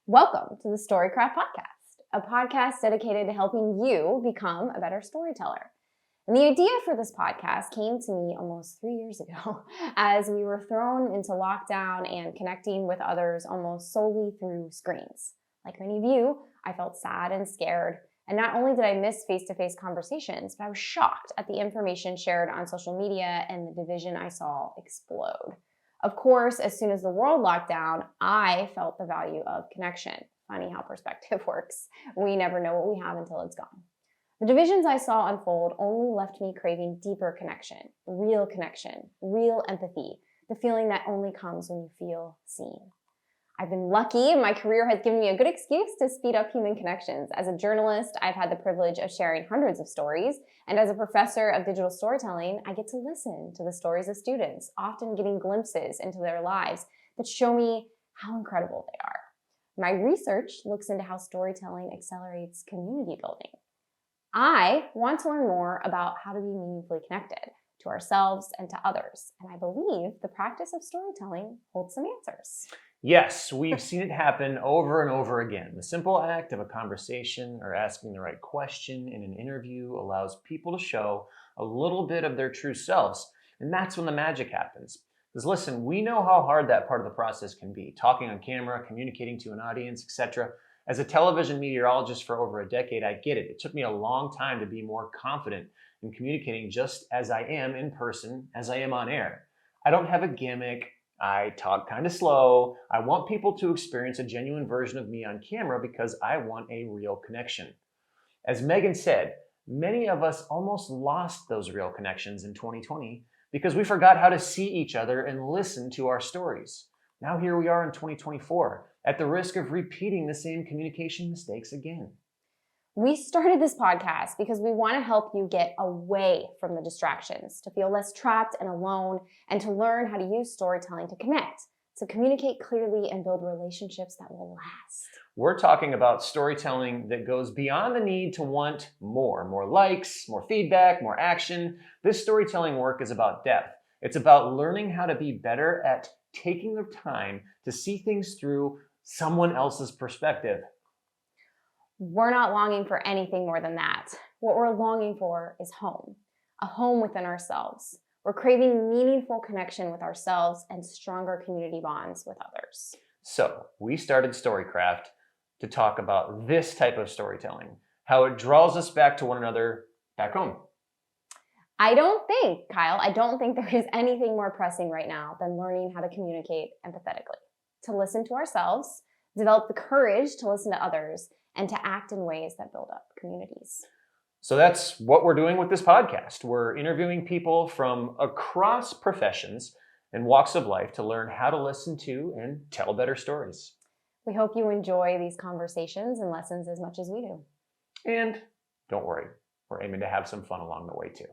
Welcome to the Storycraft Podcast, a podcast dedicated to helping you become a better storyteller. And the idea for this podcast came to me almost 3 years ago as we were thrown into lockdown and connecting with others almost solely through screens. Like many of you, I felt sad and scared. And not only did I miss face-to-face conversations, but I was shocked at the information shared on social media and the division I saw explode. Of course, as soon as the world locked down, I felt the value of connection. Funny how perspective works. We never know what we have until it's gone. The divisions I saw unfold only left me craving deeper connection, real empathy, the feeling that only comes when you feel seen. I've been lucky, and my career has given me a good excuse to speed up human connections. As a journalist, I've had the privilege of sharing hundreds of stories, and as a professor of digital storytelling, I get to listen to the stories of students, often getting glimpses into their lives that show me how incredible they are. My research looks into how storytelling accelerates community building. I want to learn more about how to be meaningfully connected to ourselves and to others, and I believe the practice of storytelling holds some answers. Yes, we've seen it happen over and over again. The simple act of a conversation or asking the right question in an interview allows people to show a little bit of their true selves, and that's when the magic happens. Because listen, we know how hard that part of the process can be, talking on camera, communicating to an audience, etc. As a television meteorologist for over a decade, I get it. It took me a long time to be more confident in communicating just as I am in person, as I am on air. I don't have a gimmick. I talk kind of slow. I want people to experience a genuine version of me on camera because I want a real connection. As Megan said, many of us almost lost those real connections in 2020 because we forgot how to see each other and listen to our stories. Now here we are in 2024, at the risk of repeating the same communication mistakes again. We started this podcast because we want to help you get away from the distractions, to feel less trapped and alone, and to learn how to use storytelling to connect, to communicate clearly and build relationships that will last. We're talking about storytelling that goes beyond the need to want more likes, more feedback, more action. This storytelling work is about depth. It's about learning how to be better at taking the time to see things through someone else's perspective. We're not longing for anything more than that. What we're longing for is home, a home within ourselves. We're craving meaningful connection with ourselves and stronger community bonds with others. So we started Storycraft to talk about this type of storytelling, how it draws us back to one another back home. Kyle, I don't think there is anything more pressing right now than learning how to communicate empathetically, to listen to ourselves, develop the courage to listen to others, and to act in ways that build up communities. So that's what we're doing with this podcast. We're interviewing people from across professions and walks of life to learn how to listen to and tell better stories. We hope you enjoy these conversations and lessons as much as we do. And don't worry, we're aiming to have some fun along the way too.